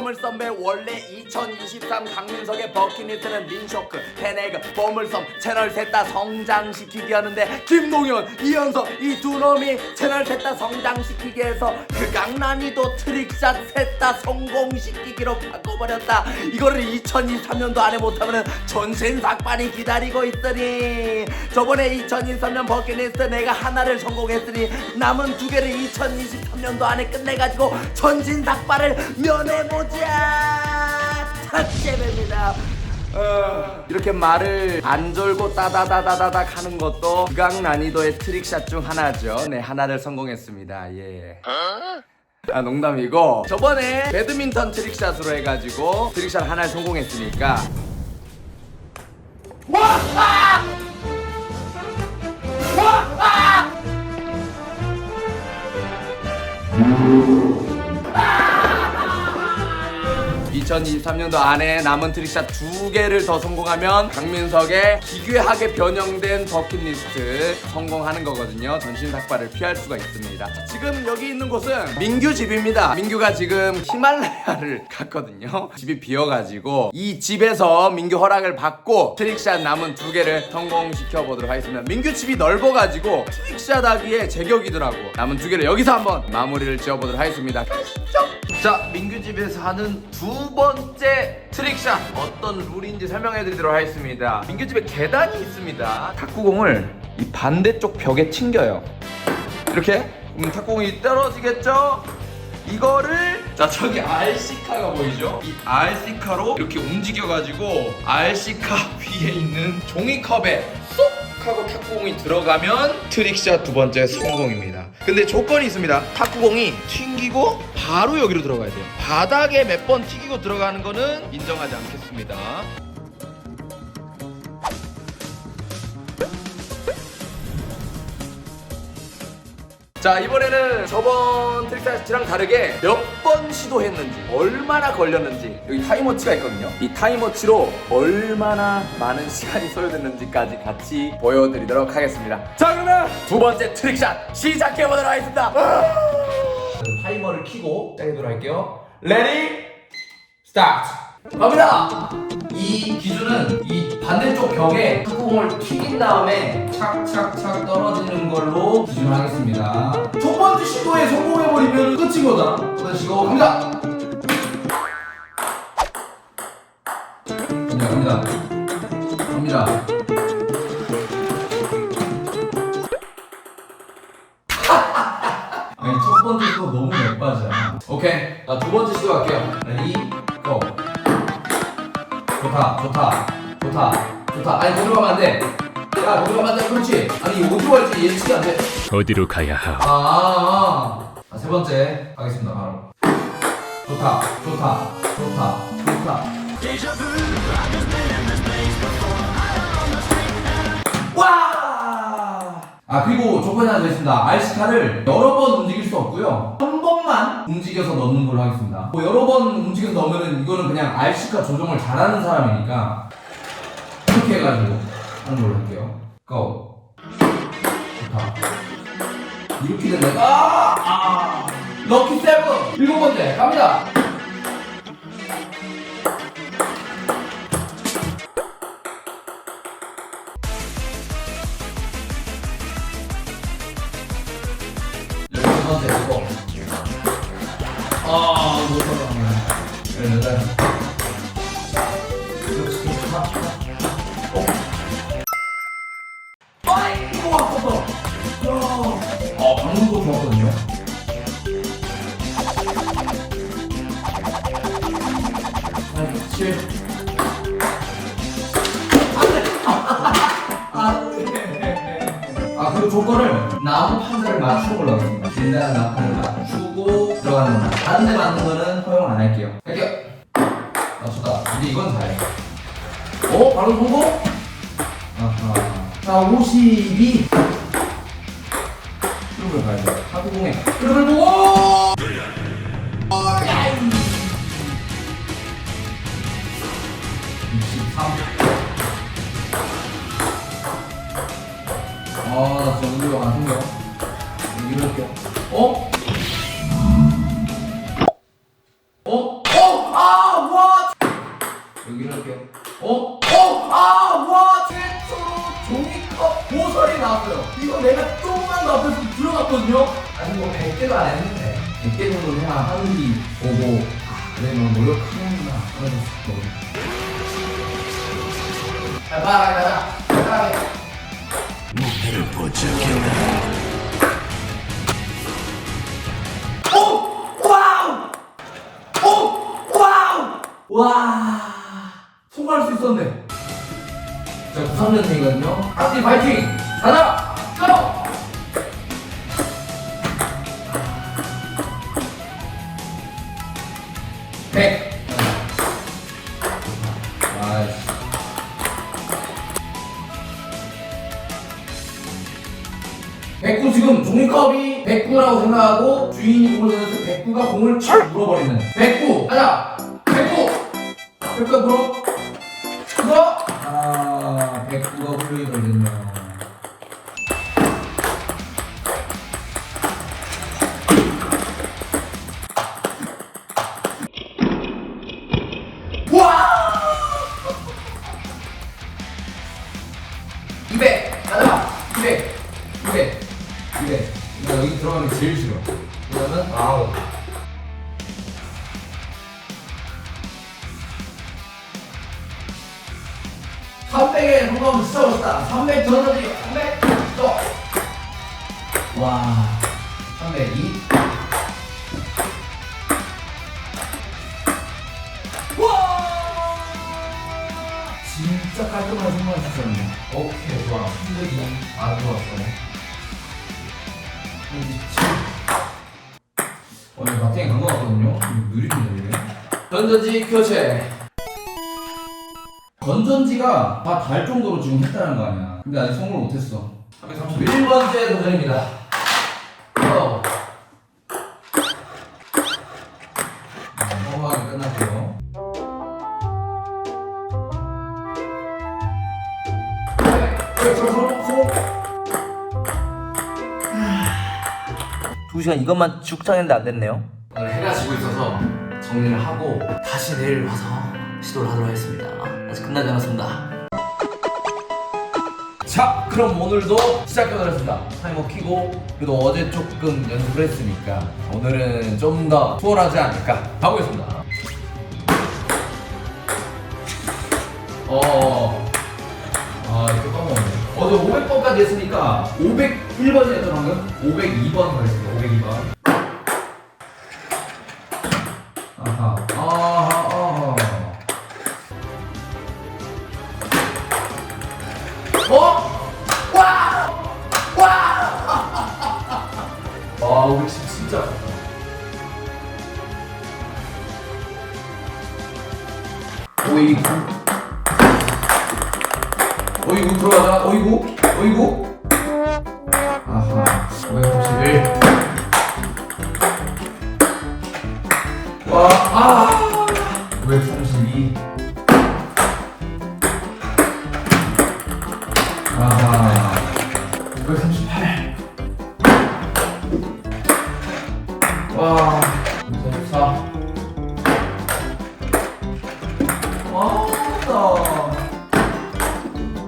보물섬의 원래 2023 강민석의 버킷리스트는 린쇼크, 테네그, 보물섬 채널 셋 다 성장시키기였는데 김동현, 이현석 이 두 놈이 채널 셋 다 성장시키기 해서 극악난이도 트릭샷 셋 다 성공시키기로 바꿔버렸다. 이거를 2023년도 안에 못하면 전신삭발이 기다리고 있으니 저번에 2023년 버킷리스트 내가 하나를 성공했으니 남은 두 개를 2023년도 안에 끝내가지고 전신삭발을 면해보자. 탁재배입니다. 이렇게 말을 안 졸고 따다다다다닥 하는 것도 극악 난이도의 트릭샷 중 하나죠. 네, 하나를 성공했습니다. 예. 아, 농담이고 저번에 배드민턴 트릭샷으로 해가지고 트릭샷 하나를 성공했으니까 와! 아! 와! 아! 2023년도 안에 남은 트릭샷 두 개를 더 성공하면 강민석의 기괴하게 변형된 버킷리스트 성공하는 거거든요. 전신삭발을 피할 수가 있습니다. 지금 여기 있는 곳은 민규 집입니다. 민규가 지금 히말라야를 갔거든요. 집이 비어가지고 이 집에서 민규 허락을 받고 트릭샷 남은 두 개를 성공시켜 보도록 하겠습니다. 민규 집이 넓어가지고 트릭샷 하기에 제격이더라고. 남은 두 개를 여기서 한번 마무리를 지어보도록 하겠습니다. 자, 민규 집에서 하는 두 번째 트릭샷 어떤 룰인지 설명해드리도록 하겠습니다. 민규 집에 계단이 있습니다. 탁구공을 이 반대쪽 벽에 튕겨요. 이렇게 그럼 탁구공이 떨어지겠죠? 이거를 자, 저기 RC카가 보이죠? 이 RC카로 이렇게 움직여가지고 RC카 위에 있는 종이컵에 쏙 하고 탁구공이 들어가면 트릭샷 두 번째 성공입니다. 근데 조건이 있습니다. 탁구공이 튕기고 바로 여기로 들어가야 돼요. 바닥에 몇 번 튀기고 들어가는 거는 인정하지 않겠습니다. 자, 이번에는 저번 트릭샷이랑 다르게 몇 번 시도했는지 얼마나 걸렸는지 여기 타임워치가 있거든요. 이 타임워치로 얼마나 많은 시간이 소요됐는지까지 같이 보여드리도록 하겠습니다. 자, 그러면 두 번째 트릭샷 시작해보도록 하겠습니다. 타이머를 켜고 시작해보도록 할게요. 레디 스타트. 갑니다. 이 기준은 이 반대쪽 벽에 탁구공을 튀긴 다음에 착착착 떨어지는 걸로 기준하겠습니다. 첫 번째 시도에 성공해버리면 끝인 거다. 첫 번째 시도 갑니다. 갑니다. 아니, 첫 번째 시도 너무 예뻐하잖아. 오케이, 자, 두 번째 시도 갈게요. 레디 고. 좋다. 아니, 거기로 가면 안 돼. 야, 거기로 가면 안 돼. 그렇지. 아니, 어디로 갈지 예측이 안 돼. 어디로 가야 하오? 세 번째 가겠습니다. 바로. 좋다. 와! 그리고 조건이 하나 더 있습니다. RC카를 여러 번 움직일 수 없고요. 한 번만 움직여서 넣는 걸로 하겠습니다. 여러 번 움직여서 넣으면은 이거는 그냥 RC카 조정을 잘하는 사람이니까 이렇게 해가지고 하는 걸로 할게요. 고! 좋다. 이렇게 되면 럭키 세븐! 일곱 번째 갑니다! 두 번째 이거. 못 들어가네. 18. 그렇지. 아이고, 아깝다. 방금도 좋았거든요. 그리고 조건을 나무 판자를 맞추는 걸로 하겠습니다. 빛나는 나무 판자를 맞추고 들어가는 겁니다. 다른 데 맞는 거는 허용 안 할게요. 맞췄다. 근데 이건 잘해. 바로 성공? 자, 52. 트러블 가야 돼. 탁구공에 트러블 보고! 63. 나 진짜 운동이 안 생겨. 이렇게. 여기로 할게요. 와, 최초로 종이컵 보설이 나왔어요. 이거 내가 조금만 더 앞에서 들어갔거든요. 아직 뭐 100개도 안 했는데 100개 정도는 해야 하늘이 보고 그래 뭐 노력하는구나 하면서 가자. 목표를 포착했다. 와, 통과할 수 있었네. 자, 93년생이거든요. 파이팅, 파이팅! 가자! 고! 100. 아이씨. 109 지금 종이컵이 109라고 생각하고 주인이 공을 던졌을 때 109가 공을 착 물어버리는 109! 가자! 109 물어! 그거! 109가 훌륭이거든요. 와! 200! 가자! 200! 나 여기 들어가는 게 제일 싫어. 그러면 아우. 300에 성공하면 진짜 멋있다. 300 전화지. 300 또. 와. 302. 와. 진짜 깔끔한 성공을 했었네. 오케이, 좋아. 302. 아주 좋았어. 오늘 마탱이 간거 같거든요? 느리던데 이게. 건전지 교체. 건전지가 다 달 정도로 지금 했다는 거 아니야. 근데 아직 성공을 못했어. 331번째 도전입니다. 성공하게 끝났고요. 두 시간 이것만 죽창했는데 안 됐네요. 오늘 해가 지고 있어서 정리를 하고 다시 내일 와서 시도를 하도록 하겠습니다. 아직 끝나지 않았습니다. 자, 그럼 오늘도 시작하도록 하겠습니다. 타이머 켜고 그래도 어제 조금 연습을 했으니까 오늘은 좀 더 수월하지 않을까 가보겠습니다. 이렇게 까먹었네. 어제 500번까지 했으니까 501번이었죠 방금? 502번 가겠습니다. 502번. 아하. 와, 우리 집 진짜 아프다. 어이구 들어가자. 어이구. 아하. 531. 와, 532. 아하. 538. 와, 234. 왔다.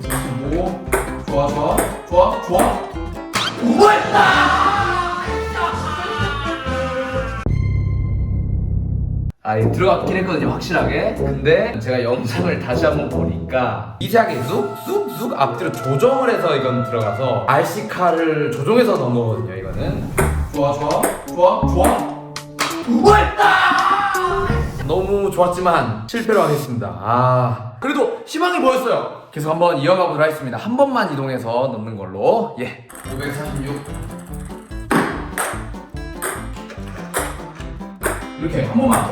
235. 좋아. 왔다! 들어갔긴 했거든요, 확실하게. 근데 제가 영상을 다시 한번 보니까 미세하게 쑥 앞뒤로 조정을 해서 이건 들어가서 RC카를 조종해서 넣은 거거든요, 이거는. 좋아. 왔다! 너무 좋았지만 실패로 하겠습니다. 그래도 희망이 보였어요. 계속 한번 이어가 보도록 하겠습니다. 한 번만 이동해서 넣는 걸로. 546. 이렇게 한 번만.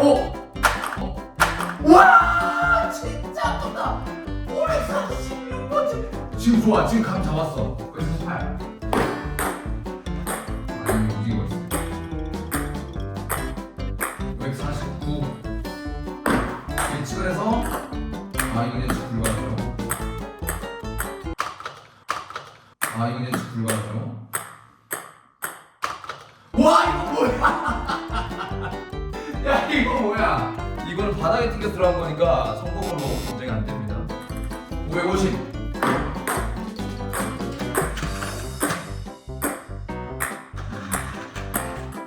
와, 진짜 아깝다. 546번째. 지금 좋아. 지금 감 잡았어. 548. 움직이고 있어. 549. 예측을 해서 이건 예측 불가능해요. 이건 예측 불가능해요. 와, 이거 뭐야? 야, 이거 뭐야? 이거는 바닥에 튕겨 2개 들어간 거니까 성공으로 인정이 안 됩니다. 550.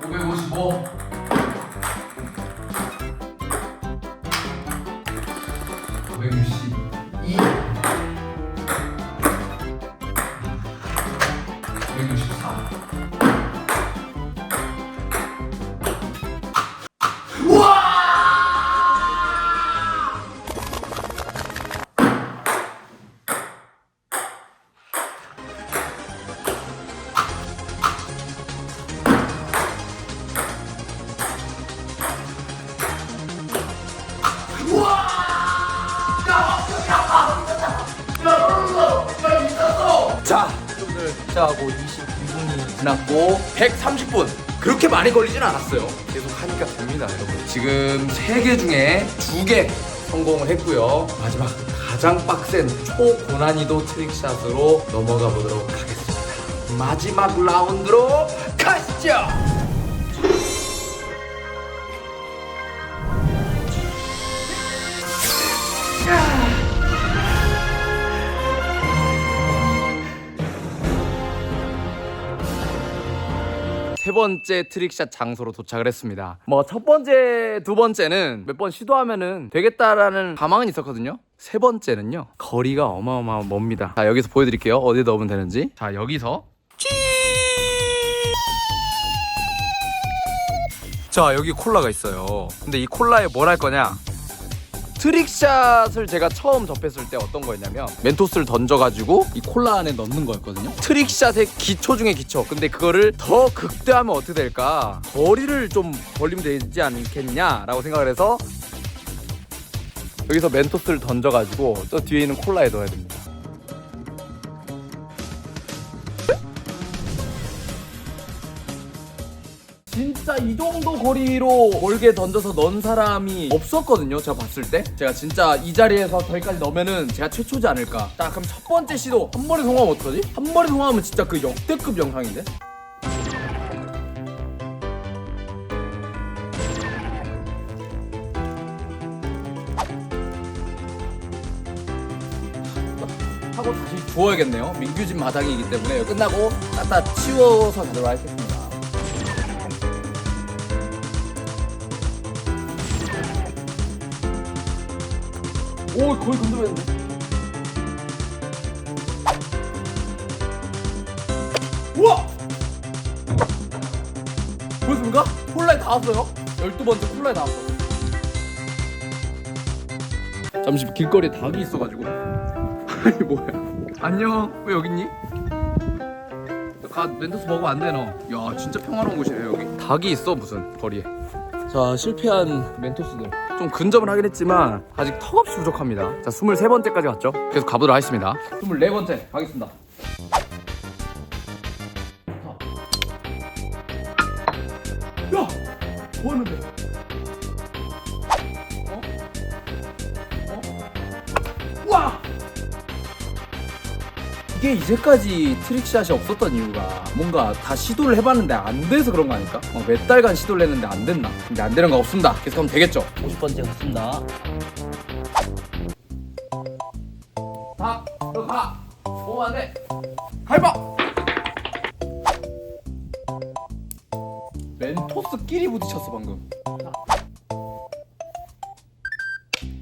555. 562. 564. 자, 오늘 시작하고 22분이 지났고 130분. 그렇게 많이 걸리진 않았어요. 계속 하니까 됩니다, 여러분. 지금 3개 중에 2개 성공을 했고요. 마지막 가장 빡센 초고난이도 트릭샷으로 넘어가 보도록 하겠습니다. 마지막 라운드로 가시죠. 세 번째 트릭샷 장소로 도착을 했습니다. 뭐 첫 번째, 두 번째는 몇 번 시도하면은 되겠다라는 가망은 있었거든요. 세 번째는요, 거리가 어마어마 멉니다. 자, 여기서 보여드릴게요. 어디에 넣으면 되는지. 자, 여기서 자, 여기 콜라가 있어요. 근데 이 콜라에 뭘 할 거냐? 트릭샷을 제가 처음 접했을 때 어떤 거였냐면 멘토스를 던져가지고 이 콜라 안에 넣는 거였거든요. 트릭샷의 기초 중에 기초. 근데 그거를 더 극대화하면 어떻게 될까? 거리를 좀 벌리면 되지 않겠냐라고 생각을 해서 여기서 멘토스를 던져가지고 저 뒤에 있는 콜라에 넣어야 됩니다. 진짜 이 정도 거리로 멀게 던져서 넣은 사람이 없었거든요. 제가 봤을 때 제가 진짜 이 자리에서 저기까지 넣으면은 제가 최초지 않을까. 자, 그럼 첫 번째 시도 한 번에 성공하면 어떡하지? 한 번에 성공하면 진짜 그 역대급 영상인데. 하고 다시 주워야겠네요. 민규 집 마당이기 때문에 끝나고 갖다 치워서 가도록 하겠습니다. 오, 거의 건드렸네. 우와! 보였습니까? 콜라에 닿았어요. 12번째 콜라에 닿았어. 잠시 길거리에 닭이 있어가지고. 아니, 뭐야. 안녕, 왜 여기 있니? 가, 멘토스 먹으면 안 돼, 너. 야, 진짜 평화로운 곳이네, 여기. 닭이 있어, 무슨, 거리에. 자, 실패한 멘토스들 좀 근접을 하긴 했지만 아직 턱없이 부족합니다. 자, 23번째까지 갔죠. 계속 가보도록 하겠습니다. 24번째 가겠습니다. 야! 뭐 하는데? 와! 이게 이제까지 트릭샷이 없었던 이유가 뭔가 다 시도를 해봤는데 안 돼서 그런 거 아닐까? 몇 달간 시도를 했는데 안 됐나? 근데 안 되는 거 없습니다. 계속 하면 되겠죠? 50번째 갔습니다. 가! 너 가! 오면 안 돼! 가위바! 멘토스끼리 부딪혔어 방금.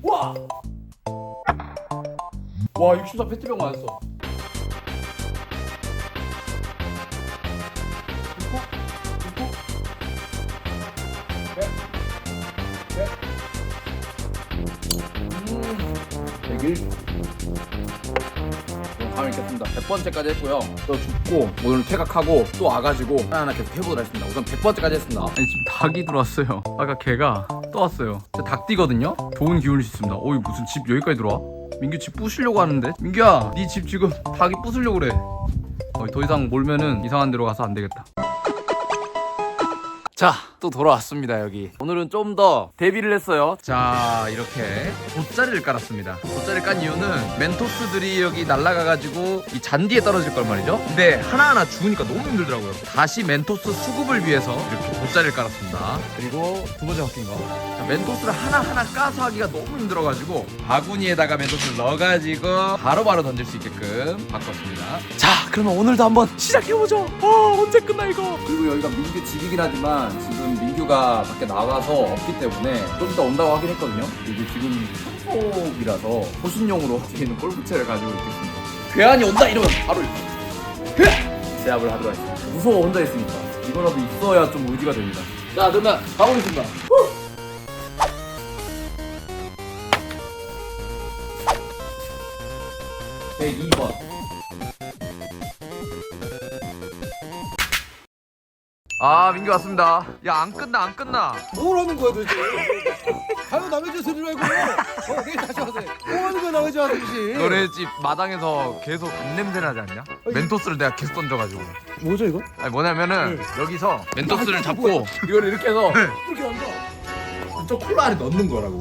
와! 와, 64 페트병 맞았어. 다음에 있겠습니다. 100번째까지 했고요. 또 죽고 오늘 퇴각하고 또 와가지고 하나하나 계속 해보도록 하겠습니다. 우선 100번째까지 했습니다. 아니, 지금 닭이 들어왔어요. 아까 개가 떠왔어요. 진짜 닭띠거든요. 좋은 기운이 있습니다. 어이, 무슨 집 여기까지 들어와? 민규 집 부시려고 하는데? 민규야, 네 집 지금 닭이 부수려고 그래. 더 이상 몰면은 이상한 데로 가서 안 되겠다. 자, 또 돌아왔습니다. 여기 오늘은 좀 더 대비를 했어요. 자, 이렇게 돗자리를 깔았습니다. 돗자리를 깐 이유는 멘토스들이 여기 날아가가지고 이 잔디에 떨어질 걸 말이죠. 근데 하나하나 죽으니까 너무 힘들더라고요. 다시 멘토스 수급을 위해서 이렇게 돗자리를 깔았습니다. 그리고 두 번째 바뀐 거, 자, 멘토스를 하나하나 까서 하기가 너무 힘들어가지고 바구니에다가 멘토스를 넣어가지고 바로바로 던질 수 있게끔 바꿨습니다. 자, 그러면 오늘도 한번 시작해보죠. 언제 끝나 이거. 그리고 여기가 민규 집이긴 하지만 지금 민규가 밖에 나가서 없기 때문에 좀 이따 온다고 하긴 했거든요. 이게 지금 산속이라서 호신용으로 뒤에 있는 골프채를 가지고 있겠습니다. 괴한이 온다 이러면 바로 제압을 하도록 하겠습니다. 무서워 혼자 있으니까 이거라도 있어야 좀 의지가 됩니다. 자, 그러면 가보겠습니다. 102번. 아, 민규 왔습니다. 야, 안 끝나. 뭘 하는 거야 도대체? 가요 남의 집 소리를 알고 내일 다시 와서 뭐 하는 거야 남의 집 와서 혹시? 너네 집 마당에서 계속 밥냄새 나지 않냐? 멘토스를 내가 계속 던져가지고. 뭐죠 이거? 아니, 뭐냐면은 여기서 멘토스를 잡고 이거를 이렇게 해서 이렇게 앉아. 저 콜라 안에 넣는 거라고.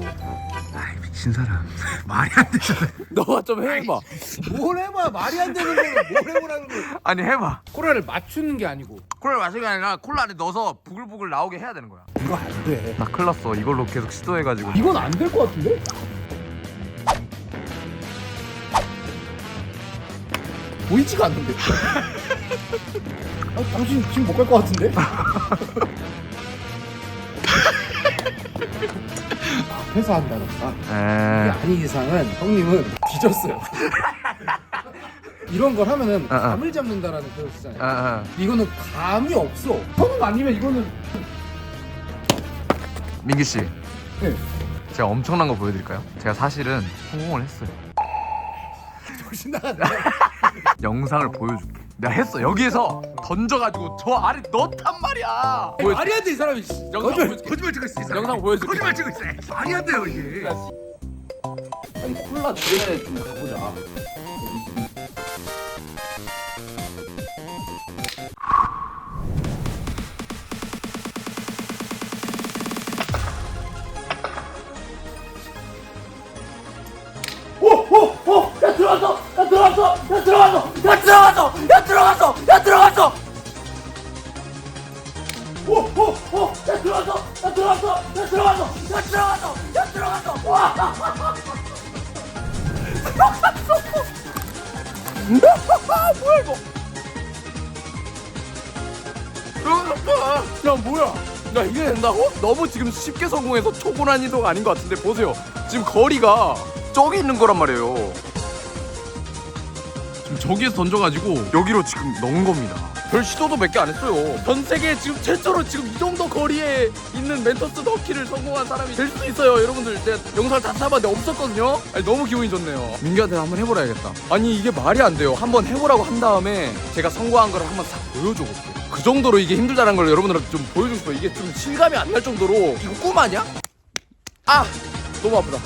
미친 사람. 말이 안 되잖아. 너가 좀 해봐. 뭘 해봐 말이 안 되는 거는 뭘 해보라는 거야? 아니, 해봐. 코라를 맞추는 게 아니고 콜라를 마시는 게 아니라 콜라 안에 넣어서 부글부글 나오게 해야 되는 거야. 이거 안 돼. 나 큰일 났어. 이걸로 계속 시도해가지고. 이건 안 될 것 같은데? 보이지가 않는데. 아, 당신 지금 못 갈 것 같은데? 앞에서 한다던가. 이게 아닌 이상은 형님은 뒤졌어요. 이런 걸 하면은 감을 잡는다라는 표현 쓰잖아요. 이거는 감이 없어. 형님 아니면 이거는 민기 씨. 네. 제가 엄청난 거 보여드릴까요? 제가 사실은 성공을 했어요. 정신 나갔네. 영상을 보여줄게. 내가 했어. 여기에서 던져가지고 저 아래 넣었단 말이야. 말이 안 돼 이 사람이. 거짓말 찍을 수 있어. 영상 보여줄게. 거짓말 찍을 수 있어. 말이 안 돼요 이게. 아니 콜라 주변에 좀 가보자. 야, 뭐야? 야, 이게 된다고? 너무 지금 쉽게 성공해서 초고난이도가 아닌 것 같은데. 보세요. 지금 거리가 저기 있는 거란 말이에요. 지금 저기에서 던져가지고 여기로 지금 넣은 겁니다. 별 시도도 몇 개 안 했어요. 전 세계 지금 최초로 지금 이 정도 거리에 있는 멘토스 넣기를 성공한 사람이 될 수 있어요. 여러분들, 제가 영상을 다 찾아봤는데 없었거든요. 아니, 너무 기분이 좋네요. 민규한테 한번 해보라야겠다. 아니, 이게 말이 안 돼요. 한번 해보라고 한 다음에 제가 성공한 거를 한번 싹 보여줘 볼게요. 그 정도로 이게 힘들다는 걸 여러분들한테 좀 보여주고 싶어요. 이게 좀 실감이 안 날 정도로. 이거 꿈 아니야? 아! 너무 아프다.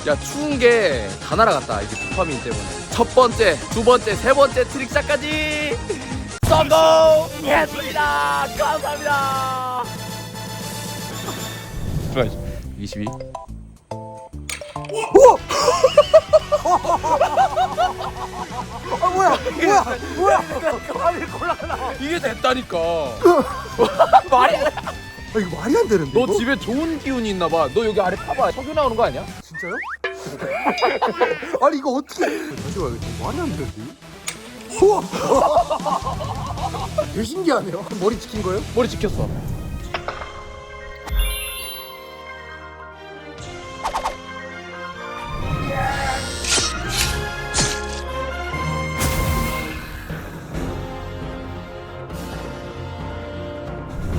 야, 추운 게 다 날아갔다. 이게 도파민 때문에. 첫 번째, 두 번째, 세 번째 트릭샷까지 성공했습니다. 감사합니다. 들어가야지. 22. 아니, 콜라나. 이게 됐다니까. 말이 안 돼. 이거 말이 안 되는데. 너 집에 좋은 기운이 있나 봐. 너 여기 아래 봐봐. 석유 나오는 거 아니야? 진짜요? 아니 이거 어떻게? 다시 와야겠다. 말이 안 되는데. 우와. 되게 신기하네요. 머리 지킨 거예요? 머리 지켰어.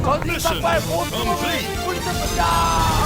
건디 삭발 모두 뿌리쳤습니다.